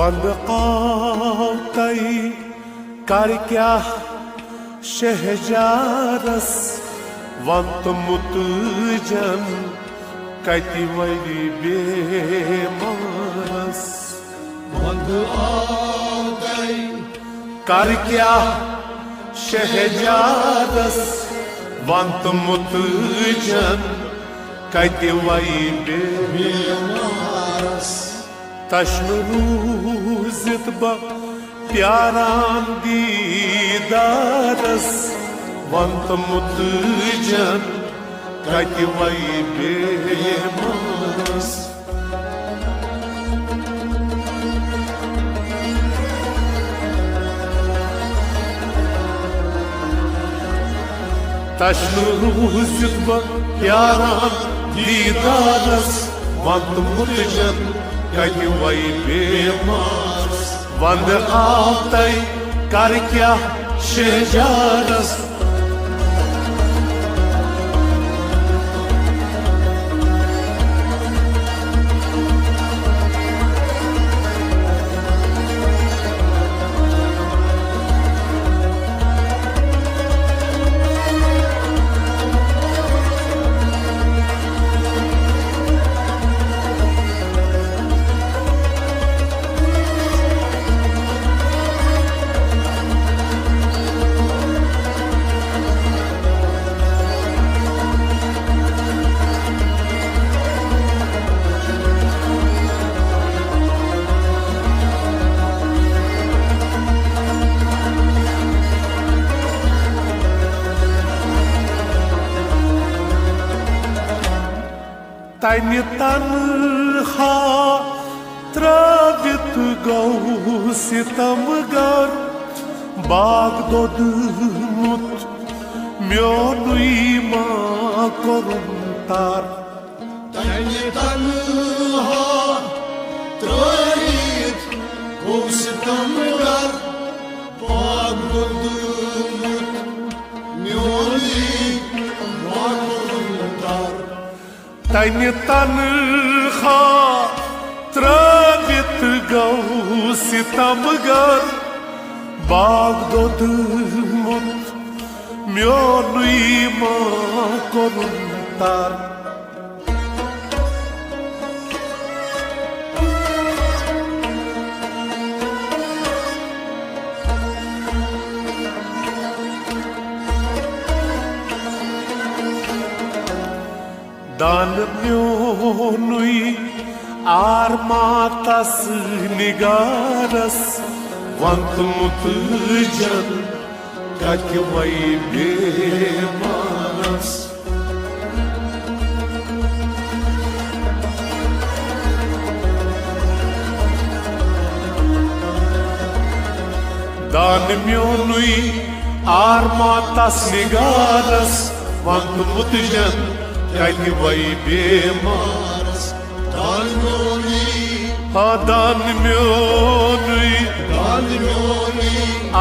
one कावतई कर क्या शहजारस वंत मुतजन कति वरी बेमारस वंद कावतई कर क्या शहजारस वंत मुतजन कति वरी बेमारस तश्न रूजित ब प्यारान दीदारस वंत मुतजन कति वई बेमारस तश्न रूजित ब प्यारान दीदारस वंत मुतजन कति वई बेमारस वंद कावतई कर क्या शहजारस तनि तन्हा त्रवित गौ सितमगर बाग दोदमुत म्योनुई मा कोरुंतार तनि तन्हा त्रवित गौ सितमगर बाग दोदमुत म्योनुई मा कोरुंतार तनि तन्हा त्रवित गौ सितमगर बाग दोदमुत म्योनुई मा कोरुंतार दान म्योनुई आर मातस निगारस वंत मुतजन कति वई बेमारस दान म्योनुई आर मातस निगारस वंत मुतजन कति वई बेमारस दान म्योनुई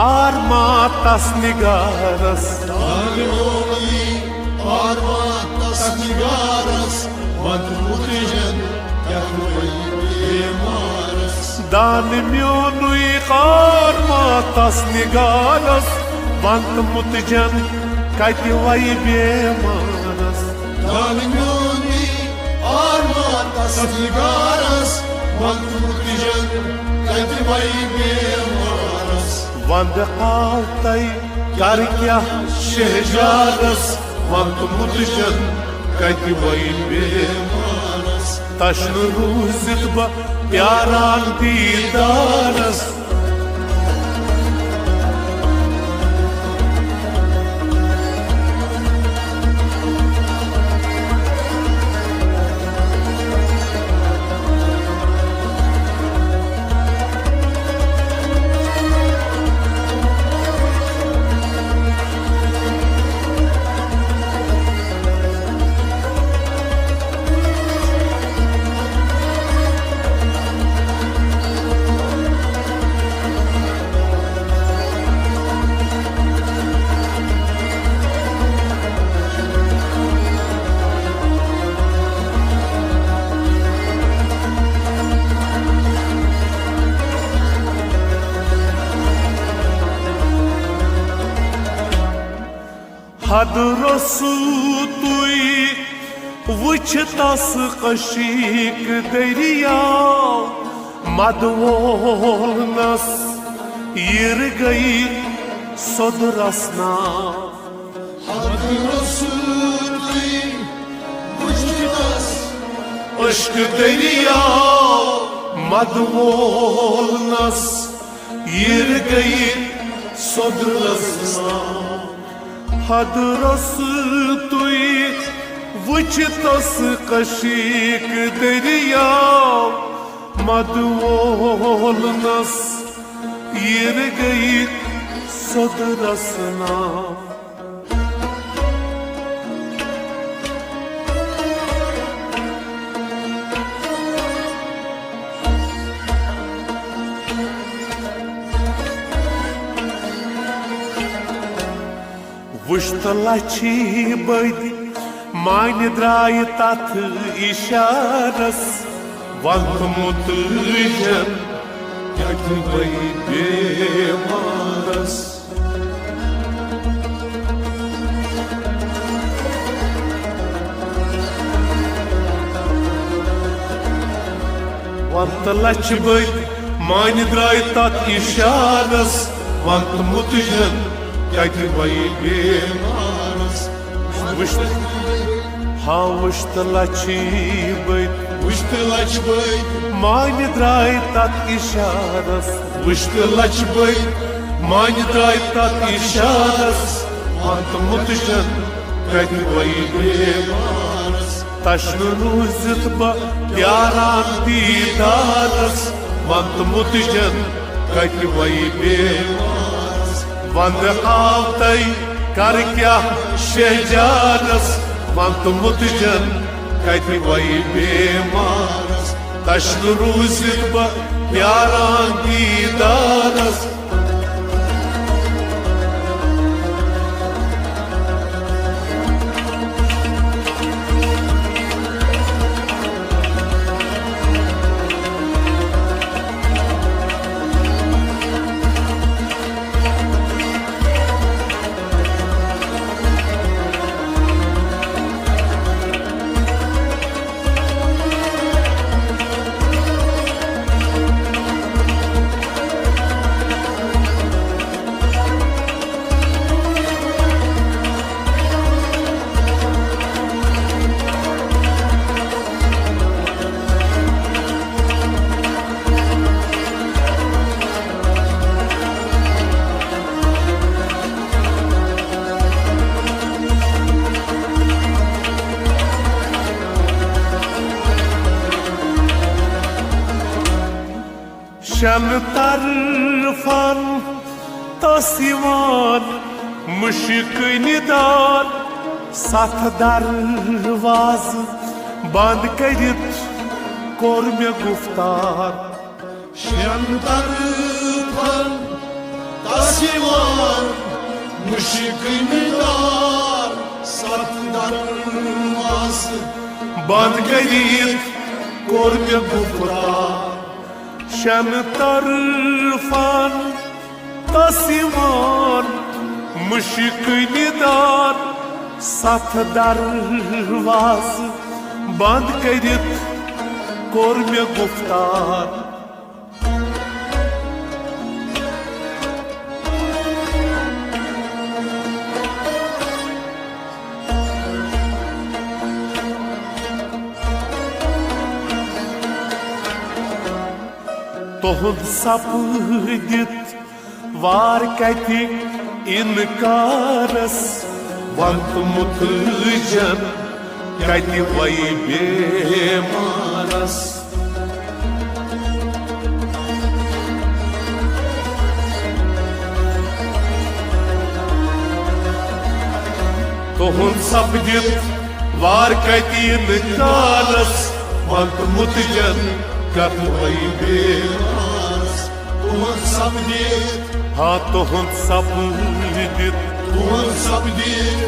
आर मातस निगारस दान म्योनुई आर मातस निगारस वंत मुतजन कति वई बेमारस दान म्योनुई आर मातस निगारस वंत मुतजन कति वई बेमारस दान म्योनुई आर मातस निगारस वंत मुतजन कति वई बेमारस वंद कावतई कर क्या शहजारस वंत मुतजन कति वई बेमारस तश्न रूजित ब प्यारान दीदारस हदरस तुई वुछ तस कशीक दरियाव मदवोलनस यिर गई सोदरस नाव हदरस तुई वुछ तस अश्क दरियाव मदवोलनस यिर गई सोदरस नाव हदरस तुई वुछ तस कशीक दरियाव मदवोलनस यिर गई सोदरस नाव वुश्तलाची बदी मान द्राय तथ इशारस वक्त मुतजन कति वही बेमारस वंतलच बदी मान द्राय तथ इशारस वक्त मुतजन कति वही बेमारस हाँ वुश्तलाची बदी मान द्राय तथ इशारस वुश्तलाच बदी मान द्राय तथ इशारस वक्त मुतजन कति वही बेमारस तश्न रूजित बा प्यारान दीदारस वक्त मुतजन कति वही बेमारस वंद आवतई कर क्या शहजारस वक्त मुतजन कति वही बेमारस तश्न रूजित बा प्यारान दीदारस शन तरफन तसिवान मुश्क निदान सथ दरवाज बंद करित कोर मे गुफ्तार शन तरफन तसिवान मुश्क निदान सथ दरवाज बंद करित कोर मे गुफ्तार शन तरफन तसिवान मुश्क निदान सथ दरवाज बंद करित कोर मे गुफ्तार तोहद सपदित वार कति इनकारस वक्त मुतजन कति वही बेमारस तोहद सपदित वार कति इनकारस वक्त मुतजन कति वही बेमारस तुहद सपदित हाँ तुहद सपदित तुहद सपदित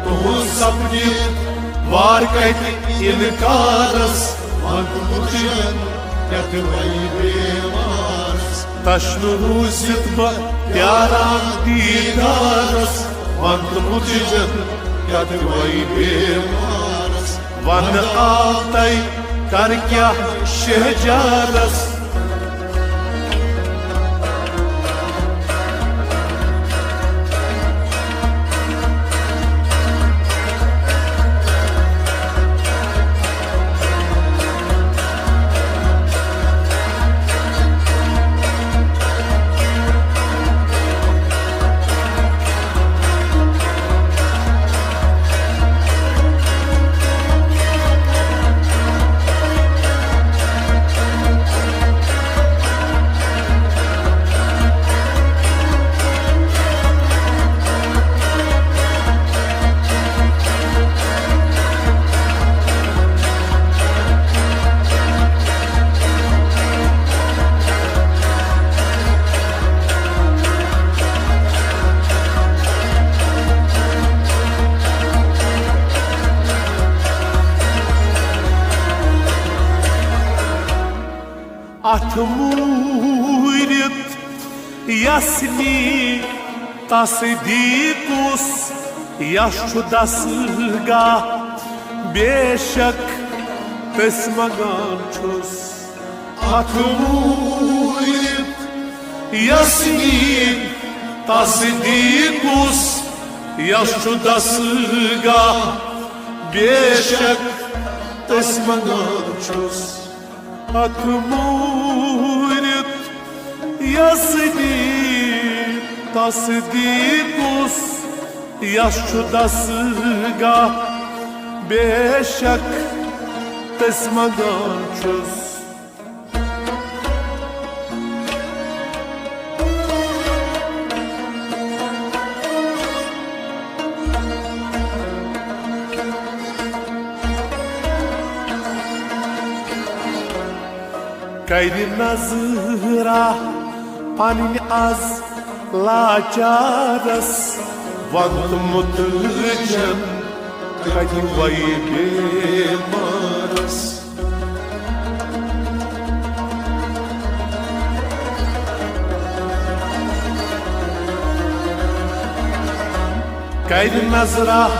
तुहद सपदित वार कति इनकारस वक्त मुतजन कति वही बेमारस तश्नु रूसित ब प्यारान दीदारस वंत मुझजन कद वही बेमारस वन आतई कर क्या शहजारस Atmurit jasni tasdikus yaşu dasga beşak tesmagançus Atmurit jasni tasdikus yaşu dasga beşak tesmagançus Atmurit jasni tasdikus yaşu dasga beşak tesmagançus Kayri nazıra panin az laçaras Vant mutlucan kayri vay bemaras Kayri nazıra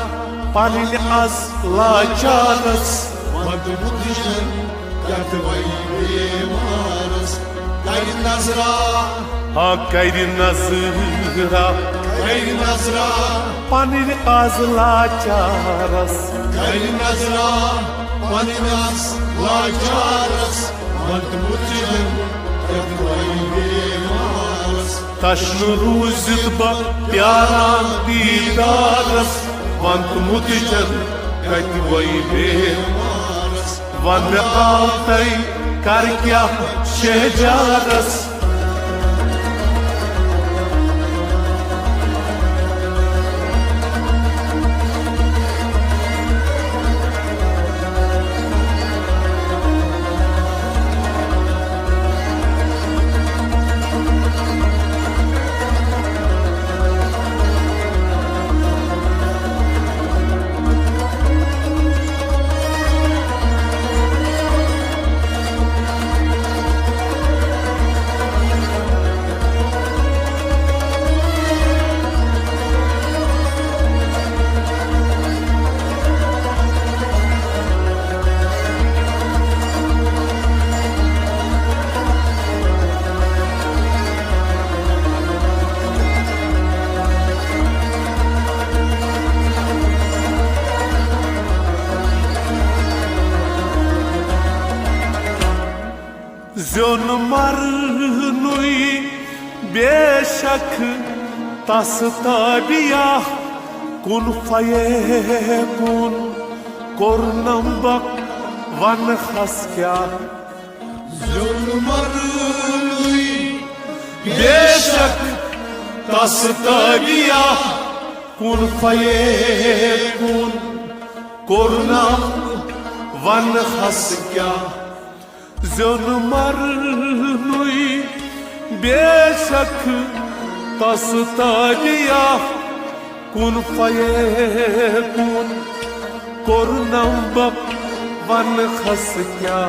panin az laçaras Vant mutlucan kayri vay bemaras Kayri nazra Ha kayri nazıra Kayri nazra panin az laçaras Kayri nazra Paninas laçaras Vant mutlucan kayri vay bemaras Taşnu ruzit ba pyaran didaras Vant mutlucan kayri vay bemaras Van altay kar kya şecaras Zion marnui beşak tas tabiyah kun faye kun kornam bak van haskya Zulmarui beşak tas tabiyah kun faye kun kornam van haskya Zion marnui beşak tas tabiyah kun faye kun kornam bak van haskya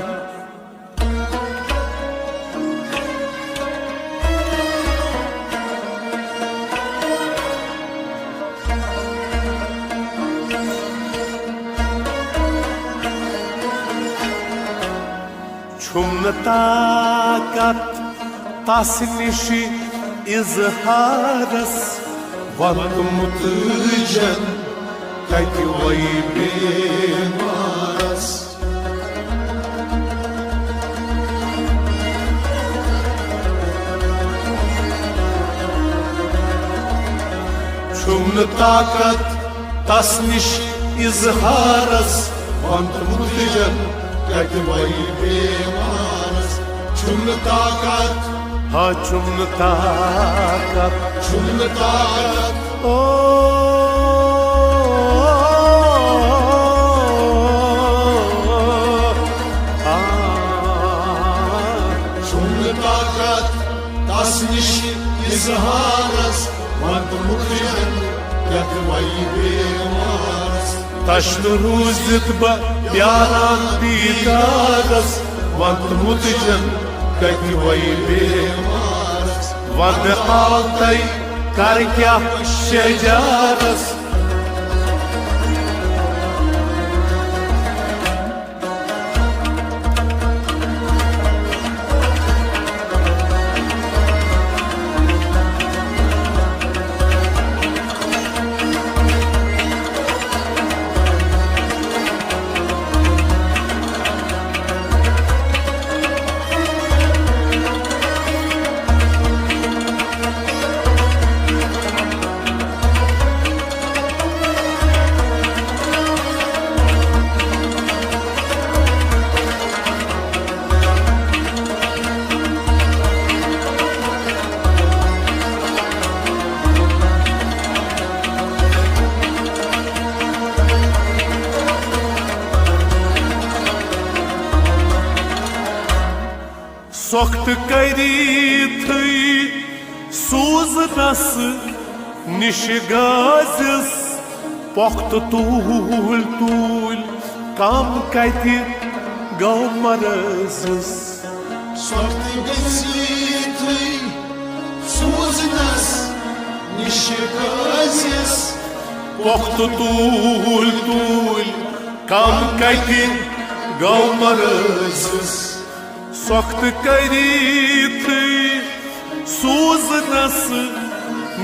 ताकत तस निश इजहारस वतमुत जन कत वै बेमारस छुम ताकत तस निश इजहारस वतमुत जन कत वै बेमारस छुम ताकत हाँ छुम ताकत ओ छुम ताकत तस निश इजहारस वतमुत जन कत वै बेमारस तश्न रूजित प्यारान दीदारस वतमुत जन कत वै बेमारस वद आल तै कर क्या शजारस सोख्त करी थी सूजनस निश गाजिस पोख्त तूल तूल काम कत गौ मरजिस सोख्त गसी थी सूजनस निश गाजिस पोख्त तूल तूल काम कत गौ मरजिस सोख्त करी थी सूजनस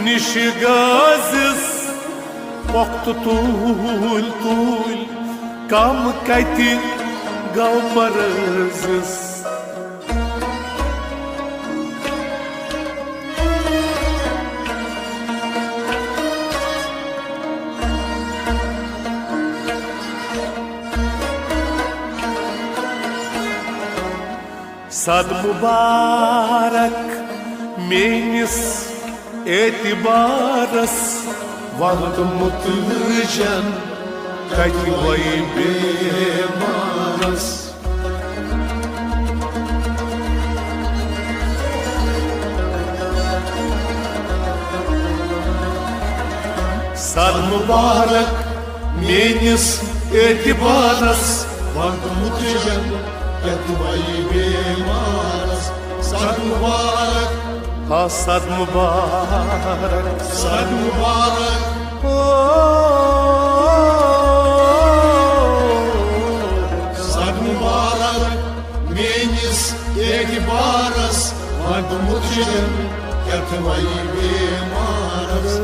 निश गाजिस पोख्त तूल तूल काम कत गौ मरजिस सद मुबारक मेनिस एतिबारस वतमुत जन कत वै बेमारस सद मुबारक मेनिस एतिबारस वतमुत जन कत वै बेमारस सद मुबारक हाँ सद मुबारक सद मुबारक सद मुबारक मेनिस एतिबारस वतमुत जन कत वै बेमारस